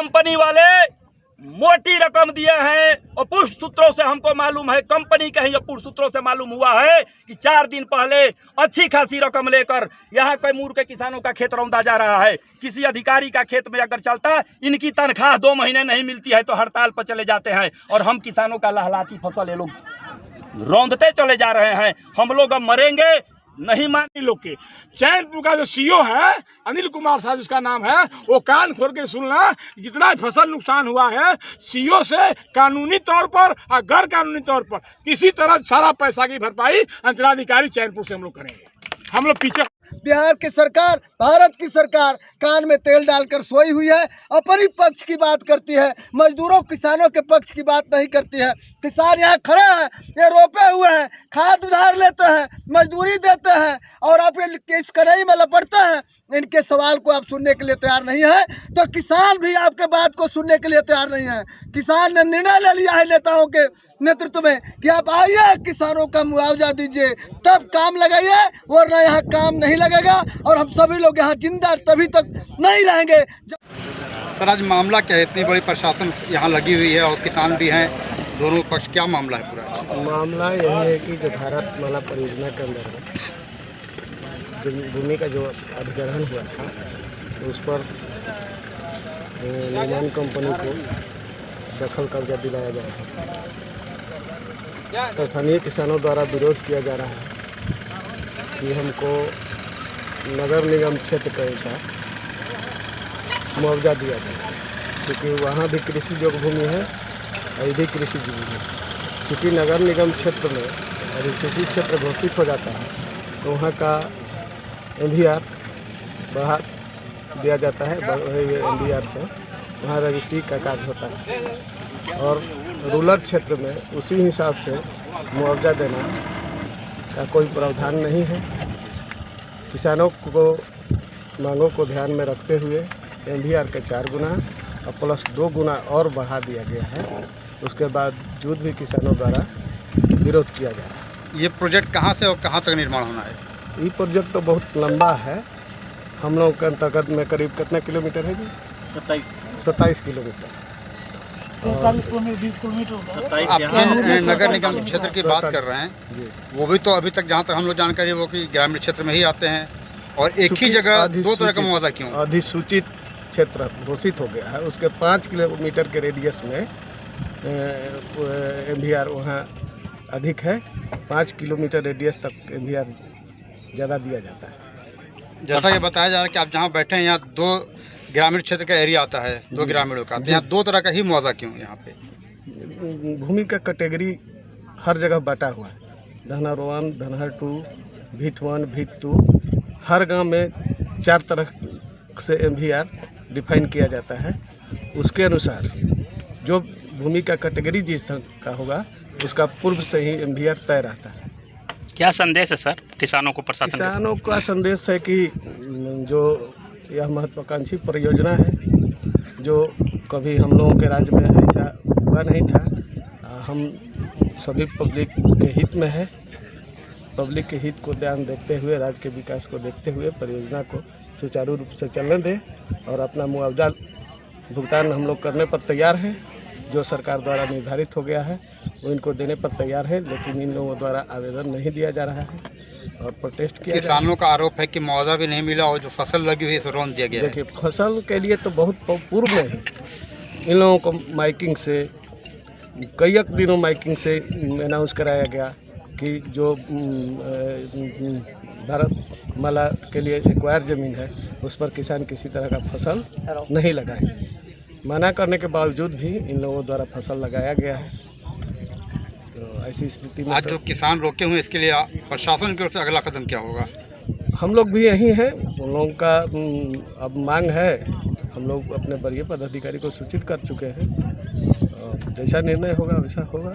Company वाले मोटी रकम दिए हैं और पुष्ट सूत्रों से हमको मालूम है, कंपनी के ही पुष्ट सूत्रों से मालूम हुआ है कि 4 दिन पहले अच्छी खासी रकम लेकर यहाँ कैमूर के किसानों का खेत रौंदा जा रहा है। किसी अधिकारी का खेत में अगर चलता, इनकी तनख्वाह 2 महीने नहीं मिलती है तो हड़ताल पर चले जाते हैं और हम किसानों का लहलाती फसल ये लोग रौंदते चले जा रहे हैं। हम लोग अब मरेंगे नहीं माने लोग के। चैनपुर का जो सीईओ है अनिल कुमार साहब जिसका नाम है, वो कान खोल के सुनना, जितना फसल नुकसान हुआ है सीईओ से कानूनी तौर पर और गैर कानूनी तौर पर किसी तरह सारा पैसा की भरपाई अंचलाधिकारी चैनपुर से हम लोग करेंगे। हम लोग पीछे बिहार की सरकार, भारत की सरकार कान में तेल डालकर सोई हुई है, अपनी पक्ष की बात करती है, मजदूरों किसानों के पक्ष की बात नहीं करती है। किसान यहाँ खड़े हैं, ये रोपे हुए हैं, खाद उधार लेते हैं, मजदूरी देते हैं और आप इस कढ़ाई में लपटते हैं। इनके सवाल को आप सुनने के लिए तैयार नहीं है तो किसान भी आपके बात को सुनने के लिए तैयार नहीं है। किसान ने निर्णय ले लिया है नेताओं के नेतृत्व में कि आप आइए, किसानों का मुआवजा दीजिए, तब काम लगाइए, वरना यहाँ काम नहीं लगेगा और हम सभी लोग यहाँ जिंदा तभी तक नहीं रहेंगे। सर, आज मामला क्या है? इतनी बड़ी प्रशासन यहाँ लगी हुई है और किसान भी हैं, दोनों पक्ष, क्या मामला है पूरा? मामला यही है कि जो भारतमाला परियोजना के अंदर भूमि का जो अधिग्रहण हुआ था उस पर निर्माण कंपनी को दखल कब्जा दिलाया जा रहा है। स्थानीय किसानों द्वारा विरोध किया जा रहा है कि हमको नगर निगम क्षेत्र के अनुसार मुआवजा दिया जाए, क्योंकि वहाँ भी कृषि योग्य भूमि है और ये भी कृषि भूमि है। क्योंकि नगर निगम क्षेत्र में यदि सिटी क्षेत्र घोषित हो जाता है तो वहाँ का MVR बढ़ा दिया जाता है, MVR से वहाँ रजिस्ट्री का कार्य होता है और रूरल क्षेत्र में उसी हिसाब से मुआवजा देना का कोई प्रावधान नहीं है। किसानों को मांगों को ध्यान में रखते हुए MVR के 4 गुना और प्लस 2 गुना और बढ़ा दिया गया है। उसके बावजूद भी किसानों द्वारा विरोध किया जा रहा है। ये प्रोजेक्ट कहाँ से और कहाँ तक निर्माण होना है? ये प्रोजेक्ट तो बहुत लंबा है। हम लोग के अंतर्गत में करीब कितना किलोमीटर है जी? 27 किलोमीटर। 40 kilometre 20 kilometre. आप जिन नगर निगम क्षेत्र की बात कर रहे हैं वो भी तो अभी तक जहाँ तक हम लोग जानकारी है वो कि ग्रामीण क्षेत्र में ही आते हैं और एक ही जगह 2 तरह का मुआवजा क्यों? अधिसूचित क्षेत्र घोषित हो गया है, उसके 5 किलोमीटर के रेडियस में MVR वहाँ अधिक है। 5 किलोमीटर रेडियस तक MVR ज़्यादा दिया जाता है। जैसा ये बताया जा रहा है कि आप जहाँ बैठे हैं यहाँ 2 ग्रामीण क्षेत्र का एरिया आता है, 2 ग्रामीणों का, तो यहाँ 2 तरह का ही मुआवजा क्यों यहाँ पे? भूमि का कैटेगरी हर जगह बटा हुआ है। धनहर 1, धनहर 2, भीट 1, भीट 2, हर गांव में 4 तरह से MVR डिफाइन किया जाता है। उसके अनुसार जो भूमि का कैटेगरी जिस तरह का होगा उसका पूर्व से ही MVR तय रहता है। क्या संदेश है सर किसानों को, प्रशासन? किसानों का संदेश है कि जो यह महत्वाकांक्षी परियोजना है, जो कभी हम लोगों के राज्य में ऐसा हुआ नहीं था, हम सभी पब्लिक के हित में है। पब्लिक के हित को ध्यान देखते हुए, राज्य के विकास को देखते हुए परियोजना को सुचारू रूप से चलने दें और अपना मुआवजा भुगतान हम लोग करने पर तैयार हैं। जो सरकार द्वारा निर्धारित हो गया है वो इनको देने पर तैयार है, लेकिन इन लोगों द्वारा आवेदन नहीं दिया जा रहा है और प्रोटेस्ट किया। किसानों का आरोप है कि मुआवजा भी नहीं मिला और जो फसल लगी हुई है रौंद दिया गया है। देखिए, फसल के लिए तो बहुत पूर्व में इन लोगों को माइकिंग से कई दिनों माइकिंग से अनाउंस कराया गया कि जो भारतमाला के लिए एक्वायर ज़मीन है उस पर किसान किसी तरह का फसल नहीं लगाए। मना करने के बावजूद भी इन लोगों द्वारा फसल लगाया गया है। तो ऐसी स्थिति में आज जो किसान रोके हुए इसके लिए प्रशासन की ओर से अगला कदम क्या होगा? हम लोग भी यही हैं। उन लोगों का अब मांग है, हम लोग अपने वरीय पदाधिकारी को सूचित कर चुके हैं और जैसा निर्णय होगा वैसा होगा।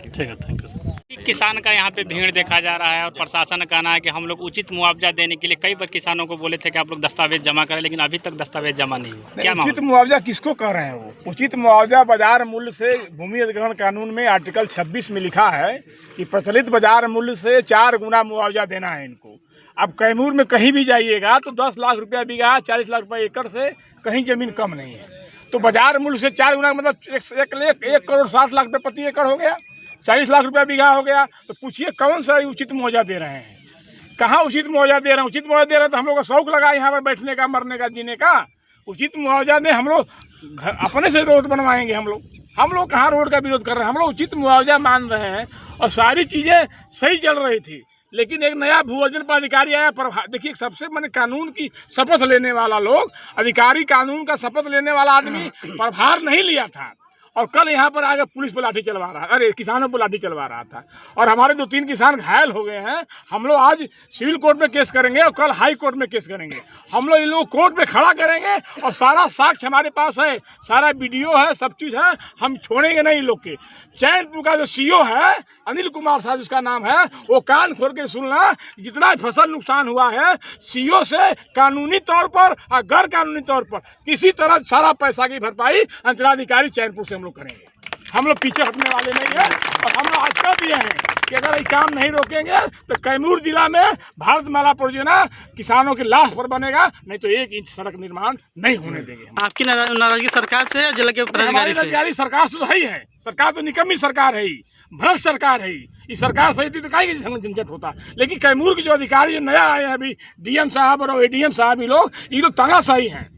ठीक है, थैंक यू सर। किसान का यहाँ पे भीड़ देखा जा रहा है और प्रशासन का कहना है कि हम लोग उचित मुआवजा देने के लिए कई बार किसानों को बोले थे कि आप लोग दस्तावेज जमा करें, लेकिन अभी तक दस्तावेज जमा नहीं हुआ। क्या उचित मुआवजा किसको कह रहे हैं? वो उचित मुआवजा बाजार मूल्य से भूमि अधिग्रहण कानून में आर्टिकल 26 में लिखा है कि प्रचलित बाजार मूल्य से 4 गुना मुआवजा देना है इनको। अब कैमूर में कहीं भी जाइएगा तो 10 लाख रुपया बीघा, 40 लाख रुपये एकड़ से कहीं ज़मीन कम नहीं है। तो बाजार मूल्य से 4 गुना मतलब 1 करोड़ 60 लाख रुपये प्रति एकड़ हो गया, 40 लाख रुपया बीघा हो गया। तो पूछिए कौन सा उचित मुआवजा दे रहे हैं, कहाँ उचित मुआवजा दे रहे हैं? उचित मुआवजा दे रहे हैं तो हम लोग का शौक लगा यहाँ पर बैठने का, मरने का, जीने का। उचित मुआवजा दें, हम लोग अपने से रोड बनवाएंगे। हम लोग कहाँ रोड का विरोध कर रहे हैं? हम लोग उचित मुआवजा मान रहे हैं और सारी चीज़ें सही चल रही थी। लेकिन एक नया भू अर्जन पर अधिकारी आया, देखिए सबसे मैंने कानून की शपथ लेने वाला लोग, अधिकारी कानून का शपथ लेने वाला आदमी प्रभार नहीं लिया था और कल यहाँ पर आकर पुलिस पर लाठी चलवा रहा, अरे किसानों पर लाठी चलवा रहा था और हमारे 2-3 किसान घायल हो गए हैं। हम लोग आज सिविल कोर्ट में केस करेंगे और कल हाई कोर्ट में केस करेंगे। हम लोग इन लोगों को कोर्ट में खड़ा करेंगे और सारा साक्ष्य हमारे पास है, सारा वीडियो है, सब चीज़ है, हम छोड़ेंगे नहीं इन लोग के। चैनपुर का जो सीईओ है अनिल कुमार साहब उसका नाम है, वो कान खोल के सुनना, जितना फसल नुकसान हुआ है सीईओ से कानूनी तौर पर और गैर कानूनी तौर पर किसी तरह सारा पैसा की भरपाई अंचलाधिकारी चैनपुर से हम लोग करेंगे। हम लोग पीछे हटने वाले नहीं हैं और हम लोग आज कह दिए हैं कि अगर ये काम नहीं रोकेंगे तो कैमूर जिला में भारतमाला परियोजना किसानों की लाश पर बनेगा, नहीं तो 1 इंच सड़क निर्माण नहीं होने देंगे। आपकी नाराजगी सरकार से या जिला के पदाधिकारी से? अधिकारी सरकार से तो है, सरकार तो निकम्मी सरकार है, भ्रष्ट सरकार है। इस सरकार सही थी तो काहे झंझट होता। लेकिन कैमूर के जो अधिकारी जो नया आए हैं अभी, डीएम साहब और एडीएम साहब, ये लोग तानाशाही हैं।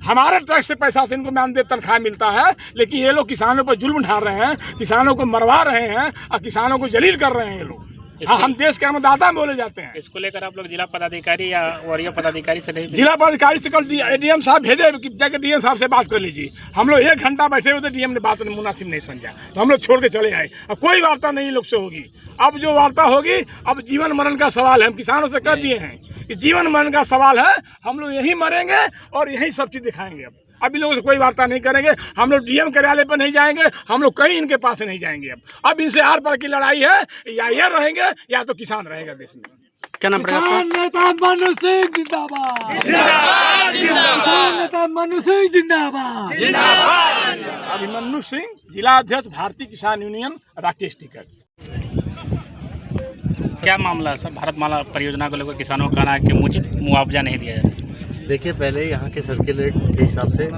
हमारे टैक्स से पैसा से इनको मानदेय तनख्वाह मिलता है, लेकिन ये लोग किसानों पर जुल्म ढा रहे हैं, किसानों को मरवा रहे हैं और किसानों को जलील कर रहे हैं ये लोग। हाँ, हम देश के अन्नदाता बोले जाते हैं। इसको लेकर आप लोग जिला पदाधिकारी या वरीय पदाधिकारी से नहीं? जिला पदाधिकारी से कल एडीएम साहब भेजे कि जाकर डीएम साहब से बात कर लीजिए। हम लोग 1 घंटा बैठे हुए थे, डीएम ने बात मुनासिब नहीं समझा तो हम लोग छोड़ के चले आए। अब कोई वार्ता नहीं लोग से होगी। अब जो वार्ता होगी, अब जीवन मरण का सवाल है। हम किसानों से कह दिए हैं कि जीवन मरण का सवाल है, हम लोग यहीं मरेंगे और यहीं सब चीज़ दिखाएंगे। अब इन लोगों से कोई वार्ता नहीं करेंगे। हम लोग डीएम कार्यालय पर नहीं जाएंगे, हम लोग कहीं इनके पास नहीं जाएंगे। अब इनसे आर पार की लड़ाई है, या ये रहेंगे या तो किसान रहेगा देश में। क्या नाम पड़ेगा आपका? नेता मनु सिंह जिंदाबाद, किसान नेता मनु सिंह जिंदाबाद, अभिमन्यु सिंह, जिला अध्यक्ष भारतीय किसान यूनियन, राकेश टिकट। क्या मामला है सर? भारतमाला परियोजना को लेकर किसानों का कहना है कि उचित मुआवजा नहीं दिया जाए। देखिए, पहले यहाँ के सर्किल रेट के हिसाब से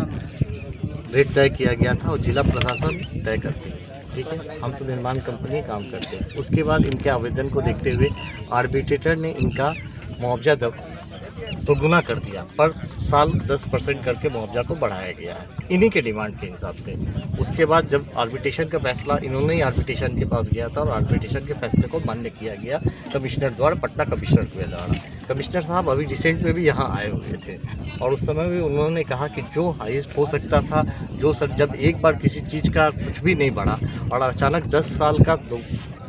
रेट तय किया गया था और जिला प्रशासन तय करती है, ठीक है। हम तो निर्माण कंपनी काम करते हैं। उसके बाद इनके आवेदन को देखते हुए आर्बिट्रेटर ने इनका मुआवजा दोगुना कर दिया, पर साल 10% करके मुआवजा को बढ़ाया गया है इन्हीं के डिमांड के हिसाब से। उसके बाद जब आर्बिट्रेशन का फैसला, इन्होंने ही आर्बिट्रेशन के पास गया था और आर्बिट्रेशन के फैसले को मान्य किया गया कमिश्नर द्वारा, पटना कमिश्नर के द्वारा। कमिश्नर साहब अभी रिसेंट में भी यहाँ आए हुए थे और उस समय भी उन्होंने कहा कि जो हाईएस्ट हो सकता था, जो सर जब एक बार किसी चीज़ का कुछ भी नहीं बढ़ा और अचानक 10 साल का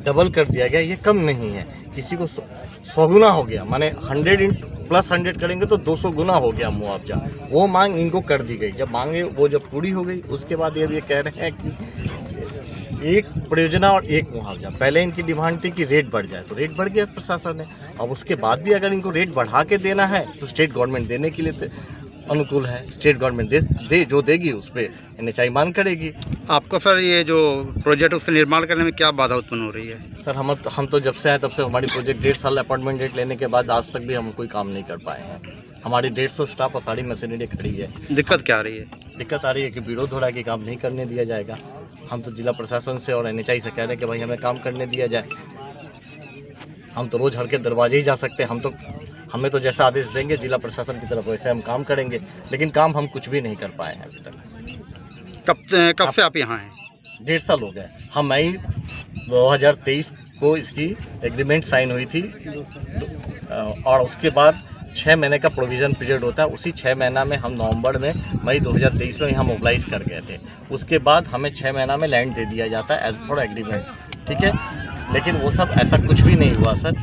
डबल कर दिया गया, ये कम नहीं है। किसी को 100 गुना हो गया, माने 100+100 करेंगे तो 200 गुना हो गया मुआवजा। वो मांग इनको कर दी गई। जब मांगे वो जब पूरी हो गई, उसके बाद ये कह रहे हैं कि एक परियोजना और एक मुआवजा। पहले इनकी डिमांड थी कि रेट बढ़ जाए, तो रेट बढ़ गया प्रशासन ने। अब उसके बाद भी अगर इनको रेट बढ़ा के देना है तो स्टेट गवर्नमेंट देने के लिए अनुकूल है। स्टेट गवर्नमेंट जो देगी उस पर NHI मान करेगी। आपको सर ये जो प्रोजेक्ट उसका निर्माण करने में क्या बाधा उत्पन्न हो रही है? सर हम तो जब से आए तब से हमारी प्रोजेक्ट 1.5 साल अपॉइंटमेंट डेट लेने के बाद आज तक भी हम कोई काम नहीं कर पाए हैं। हमारी 150 स्टाफ और सारी मशीनरी खड़ी है। दिक्कत क्या आ रही है? दिक्कत आ रही है कि विरोध हो रहा है कि काम नहीं करने दिया जाएगा। हम तो जिला प्रशासन से और NHI से कह रहे हैं कि भाई हमें काम करने दिया जाए। हम तो रोज़ हर के दरवाजे ही जा सकते हैं। हमें तो जैसा आदेश देंगे जिला प्रशासन की तरफ वैसे हम काम करेंगे, लेकिन काम हम कुछ भी नहीं कर पाए हैं अभी तक। कब से आप यहाँ हैं? 1.5 साल हो गए। हम मई 2023 को इसकी एग्रीमेंट साइन हुई थी और उसके बाद 6 महीने का प्रोविज़न पीरियड होता है। उसी 6 महीना में हम नवंबर में मई 2023 में यहाँ मोबिलाइज कर गए थे। उसके बाद हमें 6 महीना में लैंड दे दिया जाता है एज पर एग्रीमेंट, ठीक है। लेकिन वो सब ऐसा कुछ भी नहीं हुआ सर।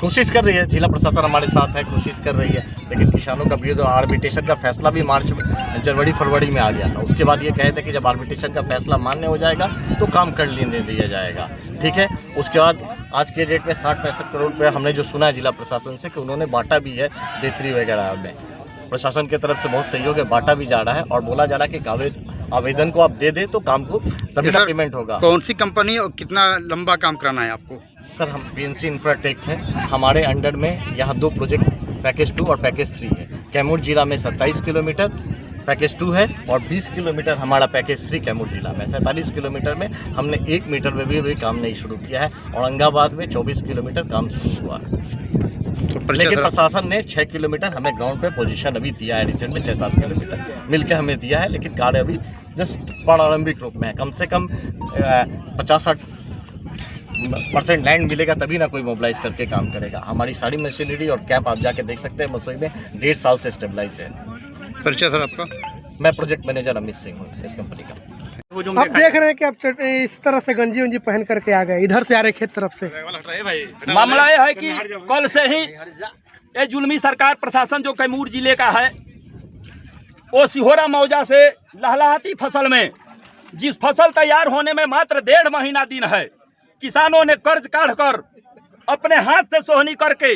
कोशिश कर रही है जिला प्रशासन, हमारे साथ है, कोशिश कर रही है, लेकिन किसानों का विरोध। आर्बिट्रेशन का फैसला भी जनवरी-फरवरी में आ गया था। उसके बाद ये कहे थे कि जब आर्बिट्रेशन का फैसला मान्य हो जाएगा तो काम कर लेने दिया जाएगा, ठीक है। उसके बाद आज के डेट में 60-65 करोड़ रुपये हमने जो सुना है जिला प्रशासन से कि उन्होंने बांटा भी है बेहतरी वगैरह में। प्रशासन की तरफ से बहुत सहयोग है, बांटा भी जा रहा है और बोला जा रहा है कि आवेदन को आप दे दें तो काम को तभी पेमेंट होगा। कौन सी कंपनी और कितना लंबा काम कराना है आपको? सर हम PNC इंफ्राटेक है, हमारे अंडर में यहाँ 2 प्रोजेक्ट पैकेज 2 और पैकेज 3 है। कैमूर जिला में 27 किलोमीटर, पैकेज 2 है और 20 किलोमीटर हमारा पैकेज 3 कैमूर जिला में। 47 किलोमीटर में हमने 1 मीटर में भी अभी काम नहीं शुरू किया है। औरंगाबाद में 24 किलोमीटर काम शुरू हुआ है। लेकिन प्रशासन ने 6 किलोमीटर हमें ग्राउंड पे पोजीशन अभी दिया है, रिसेंट में 6-7 किलोमीटर मिलकर हमें दिया है, लेकिन कार्य अभी जस्ट प्रारंभिक रूप में है। कम से कम 50-60% लैंड मिलेगा तभी ना कोई मोबिलाइज करके काम करेगा। हमारी सारी मशीनरी और कैंप आप जाके देख सकते हैं मसोई में 1.5 साल से स्टेबलाइज है। परिचय सर आपका? मैं प्रोजेक्ट मैनेजर अमित सिंह हूँ इस कंपनी का। आप देख रहे हैं कि आप इस तरह से गंजी उंजी पहन करके आ गए, इधर से आ रहे खेत तरफ से। मामला यह है कि कल से ही ये जुल्मी सरकार प्रशासन जो कैमूर जिले का है वो सिहोरा मौजा से लहलहाती फसल में, जिस फसल तैयार होने में मात्र 1.5 महीना दिन है, किसानों ने कर्ज काढ़ कर अपने हाथ से सोहनी करके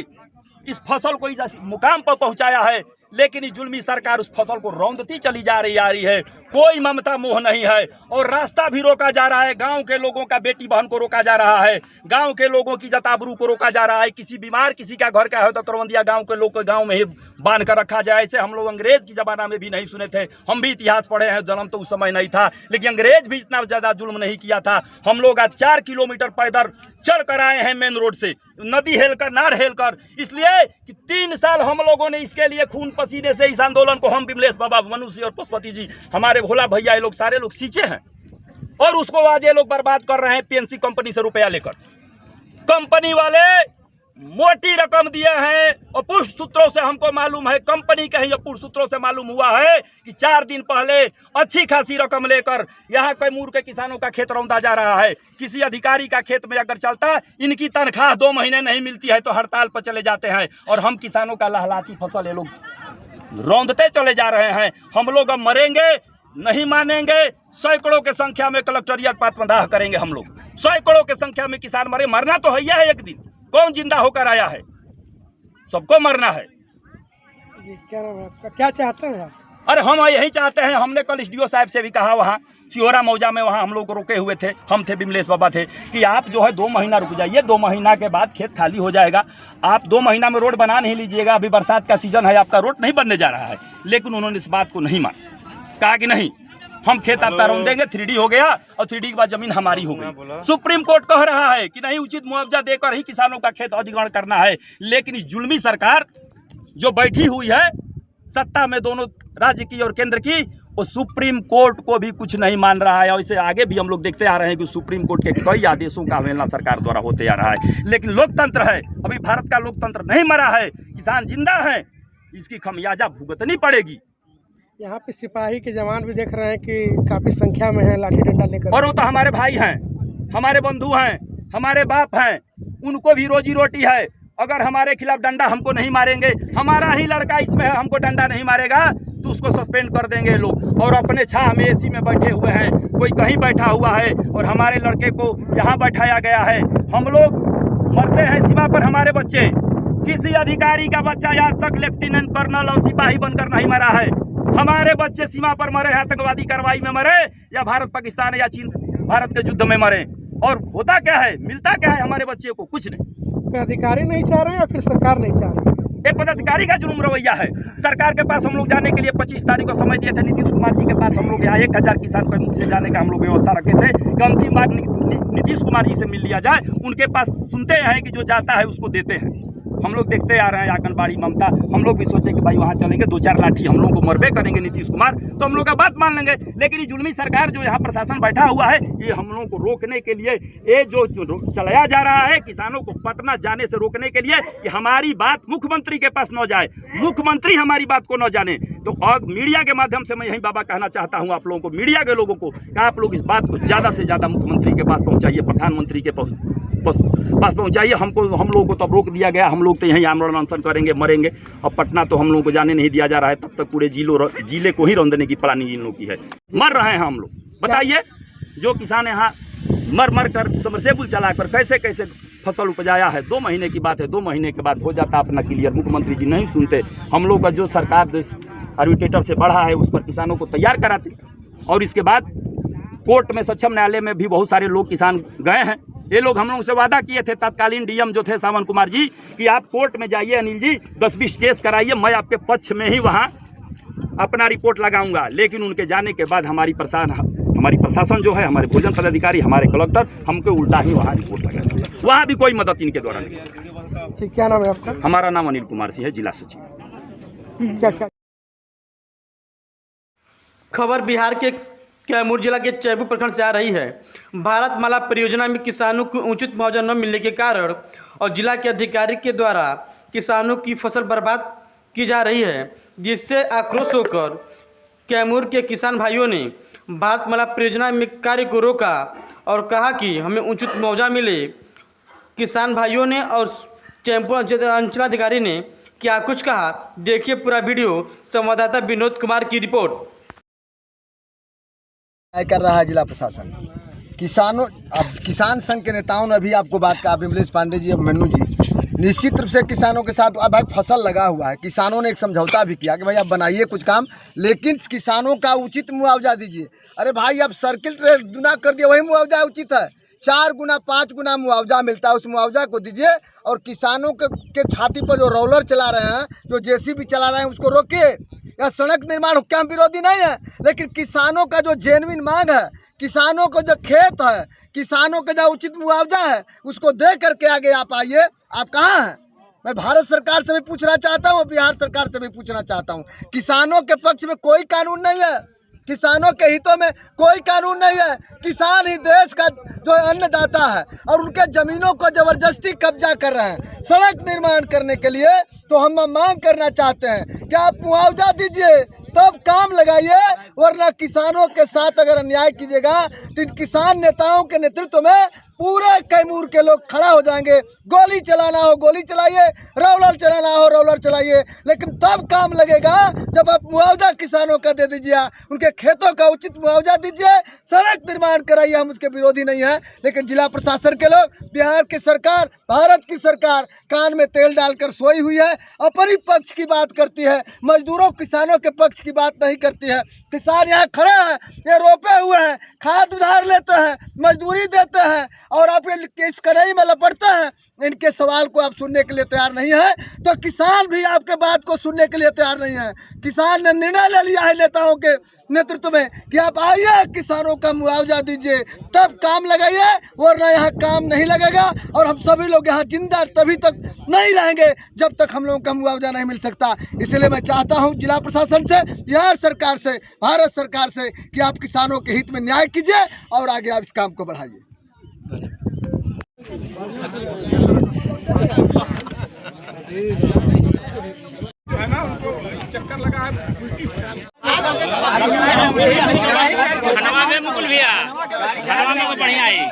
इस फसल को इस मुकाम पर पहुंचाया है। लेकिन इस जुल्मी सरकार उस फसल को रौंदती चली जा रही है। कोई ममता मोह नहीं है और रास्ता भी रोका जा रहा है। गांव के लोगों का बेटी बहन को रोका जा रहा है, गांव के लोगों की जताबरू को रोका जा रहा है। किसी बीमार किसी का घर का है तो करवंदिया गांव के लोग को गांव में ही बांध कर रखा जाए। ऐसे हम लोग अंग्रेज की जमाना में भी नहीं सुने थे। हम भी इतिहास पढ़े हैं, जन्म तो उस समय नहीं था, लेकिन अंग्रेज भी इतना ज़्यादा जुल्म नहीं किया था। हम लोग आज 4 किलोमीटर पैदल चल कर आए हैं मेन रोड से, नदी हेल कर, नार हेल कर, इसलिए कि 3 साल हम लोगों ने इसके लिए खून पसीने से इस आंदोलन को, हम विमलेश बाबा, मनुष्य और पशुपति जी, हमारे भोला भैया, ये लोग सारे लोग सींचे हैं और उसको आज ये लोग बर्बाद कर रहे हैं पीएनसी कंपनी से रुपया लेकर। कंपनी वाले मोटी रकम दिए हैं और पुष्ट सूत्रों से हमको मालूम है, कंपनी के ही पुष्ट सूत्रों से मालूम हुआ है कि 4 दिन पहले अच्छी खासी रकम लेकर यहाँ कैमूर के किसानों का खेत रौंदा जा रहा है। किसी अधिकारी का खेत में अगर चलता, इनकी तनख्वाह 2 महीने नहीं मिलती है तो हड़ताल पर चले जाते हैं और हम किसानों का लहलाती फसल ये लोग रौंदते चले जा रहे हैं। हम लोग अब मरेंगे नहीं मानेंगे। सैकड़ों के संख्या में कलेक्टोरिएट पातमदाह करेंगे हम लोग। सैकड़ों के संख्या में किसान मरे, मरना तो है एक दिन, कौन जिंदा होकर आया है? सबको मरना है। जी, क्या नाम है आपका? क्या चाहते हैं आप? अरे हम यही चाहते हैं। हमने कल एसडीओ साहब से भी कहा, वहाँ सिहोरा मौजा में वहाँ हम लोग रोके हुए थे, हम थे, विमलेश बाबा थे, कि आप जो है 2 महीना रुक जाइए, 2 महीना के बाद खेत खाली हो जाएगा। आप 2 महीना में रोड बना नहीं लीजिएगा, अभी बरसात का सीजन है, आपका रोड नहीं बनने जा रहा है। लेकिन उन्होंने इस बात को नहीं माना, कहा कि नहीं, हम खेत आपका रौंदेंगे। 3D हो गया और 3D के बाद जमीन हमारी हो गई। सुप्रीम कोर्ट कह रहा है कि नहीं, उचित मुआवजा देकर ही किसानों का खेत अधिग्रहण करना है। लेकिन इस जुल्मी सरकार जो बैठी हुई है सत्ता में, दोनों राज्य की और केंद्र की, वो सुप्रीम कोर्ट को भी कुछ नहीं मान रहा है। और इससे आगे भी हम लोग देखते आ रहे हैं कि सुप्रीम कोर्ट के कई आदेशों का अवहेलना सरकार द्वारा होते आ रहा है। लेकिन लोकतंत्र है, अभी भारत का लोकतंत्र नहीं मरा है, किसान जिंदा है, इसकी खमियाजा भुगतनी पड़ेगी। यहाँ पे सिपाही के जवान भी देख रहे हैं कि काफी संख्या में है, लाठी डंडा लेकर। और वो तो हमारे भाई हैं, हमारे बंधु हैं, हमारे बाप हैं, उनको भी रोजी रोटी है। अगर हमारे खिलाफ डंडा हमको नहीं मारेंगे, हमारा ही लड़का इसमें है, हमको डंडा नहीं मारेगा तो उसको सस्पेंड कर देंगे लोग। और अपने छाह में एसी में बैठे हुए हैं, कोई कहीं बैठा हुआ है और हमारे लड़के को यहाँ बैठाया गया है। हम लोग मरते हैं सीमा पर, हमारे बच्चे, किसी अधिकारी का बच्चा आज तक लेफ्टिनेंट कर्नल और सिपाही बनकर नहीं मरा है। हमारे बच्चे सीमा पर मरे हैं, आतंकवादी कार्रवाई में मरे, या भारत पाकिस्तान या चीन भारत के युद्ध में मरे। और होता क्या है, मिलता क्या है हमारे बच्चे को? कुछ नहीं। अधिकारी नहीं चाह रहे हैं या फिर सरकार नहीं चाह रही है? एक पदाधिकारी का जुल्म रवैया है। सरकार के पास हम लोग जाने के लिए 25 तारीख को समय दिए थे, नीतीश कुमार जी के पास हम लोग यहाँ 1000 किसान को मुझसे जाने का हम लोग व्यवस्था रखे थे कि अंतिम बार नीतीश कुमार जी से मिल लिया जाए। उनके पास सुनते हैं कि जो जाता है उसको देते हैं। हम लोग देखते आ रहे हैं आंगनबाड़ी ममता, हम लोग भी सोचे कि भाई वहाँ चलेंगे, 2-4 लाठी हम लोगों को मरबे करेंगे नीतीश कुमार, तो हम लोग का बात मान लेंगे। लेकिन ये जुल्मी सरकार जो यहाँ प्रशासन बैठा हुआ है, ये हम लोगों को रोकने के लिए, ये जो चलाया जा रहा है किसानों को पटना जाने से रोकने के लिए, कि हमारी बात मुख्यमंत्री के पास न जाए, मुख्यमंत्री हमारी बात को न जाने। तो अब मीडिया के माध्यम से मैं यही बाबा कहना चाहता हूँ आप लोगों को, मीडिया के लोगों को, कि आप लोग इस बात को ज़्यादा से ज़्यादा मुख्यमंत्री के पास पहुँचाइए, प्रधानमंत्री के पास पहुँचाइए। हम लोगों को तो अब रोक दिया गया, हम लोग तो यहीं आंदोलन अनशन करेंगे, मरेंगे। अब पटना तो हम लोगों को जाने नहीं दिया जा रहा है, तब तक पूरे जिले को ही रौंदने की प्लानिंग इन लोगों की है। मर रहे हैं हम लोग। बताइए, जो किसान यहाँ मर कर सबमर्सिबल चलाकर कैसे कैसे फसल उपजाया है। 2 महीने की बात है, 2 महीने के बाद हो जाता अपना क्लियर। मुख्यमंत्री जी नहीं सुनते। हम लोग का जो सरकार आर्बिट्रेटर से बढ़ा है उस पर किसानों को तैयार कराते, और इसके बाद कोर्ट में, सक्षम न्यायालय में भी बहुत सारे लोग किसान गए हैं। ये लोग हम लोगों से वादा किए थे, तत्कालीन डीएम जो थे सावन कुमार जी, कि आप कोर्ट में जाइए अनिल जी, 10-20 केस कराइए, मैं आपके पक्ष में ही वहाँ अपना रिपोर्ट लगाऊंगा, लेकिन उनके जाने के बाद हमारी प्रशासन जो है, हमारे भोजन पदाधिकारी, हमारे कलेक्टर हमको उल्टा ही वहाँ रिपोर्ट लगाएगा। वहाँ भी कोई मदद इनके द्वारा नहीं। ठीक, क्या नाम है आपका? हमारा नाम अनिल कुमार सिंह है, जिला सचिव। क्या खबर बिहार के कैमूर जिला के चैबू प्रखंड से आ रही है। भारतमाला परियोजना में किसानों को उचित मुआवजा न मिलने के कारण और जिला के अधिकारी के द्वारा किसानों की फसल बर्बाद की जा रही है, जिससे आक्रोश होकर कैमूर के किसान भाइयों ने भारतमाला परियोजना में कार्य को रोका और कहा कि हमें उचित मुआवजा मिले। किसान भाइयों ने और चैम्पू अंचलाधिकारी ने क्या कुछ कहा, देखिए पूरा वीडियो। संवाददाता विनोद कुमार की रिपोर्ट। कर रहा है जिला प्रशासन। किसानों, अब किसान संघ के नेताओं ने भी आपको बात कहा, विमलेश पांडे जी और मन्नू जी, निश्चित रूप से किसानों के साथ अब भाई फसल लगा हुआ है। किसानों ने एक समझौता भी किया कि भाई आप बनाइए कुछ काम, लेकिन किसानों का उचित मुआवजा दीजिए। अरे भाई अब सर्किल रेट गुना कर दिया, वही मुआवजा उचित है। 4 गुना 5 गुना मुआवजा मिलता है, उस मुआवजा को दीजिए। और किसानों के छाती पर जो रोलर चला रहे हैं, जो जेसीबी चला रहे हैं, उसको रोकिए। यह सड़क निर्माण हुक्म विरोधी नहीं है, लेकिन किसानों का जो जेन्युइन मांग है, किसानों को जो खेत है, किसानों का जो उचित मुआवजा है, उसको दे करके आगे आप आइए। आप कहाँ हैं? मैं भारत सरकार से भी पूछना चाहता हूँ, बिहार सरकार से भी पूछना चाहता हूँ। किसानों के पक्ष में कोई कानून नहीं है, किसानों के हितों में कोई कानून नहीं है। किसान ही देश का जो अन्नदाता है और उनके जमीनों को जबरदस्ती कब्जा कर रहे हैं सड़क निर्माण करने के लिए। तो हम मांग करना चाहते हैं कि आप मुआवजा दीजिए, तब काम लगाइए, वरना किसानों के साथ अगर अन्याय कीजिएगा तो इन किसान नेताओं के नेतृत्व में पूरे कैमूर के लोग खड़ा हो जाएंगे। गोली चलाना हो गोली चलाइए, रोलर चलाना हो रोलर चलाइए, लेकिन तब काम लगेगा जब आप मुआवजा किसानों का दे दीजिए, उनके खेतों का उचित मुआवजा दीजिए, सड़क निर्माण कराइए। हम उसके विरोधी नहीं हैं, लेकिन जिला प्रशासन के लोग, बिहार की सरकार, भारत की सरकार कान में तेल डालकर सोई हुई है। अपनी पक्ष की बात करती है, मजदूरों किसानों के पक्ष की बात नहीं करती है। किसान यहाँ खड़े हैं, ये रोपे हुए हैं, खाद उधार लेते हैं, मजदूरी देते हैं, और आप इस कड़ाई में लपटते हैं। इनके सवाल को आप सुनने के लिए तैयार नहीं है, तो किसान भी आपके बात को सुनने के लिए तैयार नहीं है। किसान ने निर्णय ले लिया है नेताओं के नेतृत्व में कि आप आइए, किसानों का मुआवजा दीजिए, तब काम लगाइए, वरना यहाँ काम नहीं लगेगा। और हम सभी लोग यहाँ जिंदा तभी तक नहीं रहेंगे जब तक हम लोगों का मुआवजा नहीं मिल सकता। इसलिए मैं चाहता हूँ जिला प्रशासन से, बिहार सरकार से, भारत सरकार से कि आप किसानों के हित में न्याय कीजिए और आगे आप इस काम को बढ़ाइए। चक्कर लगा खनवा में मुकुल भैया, खनवा में बढ़िया है।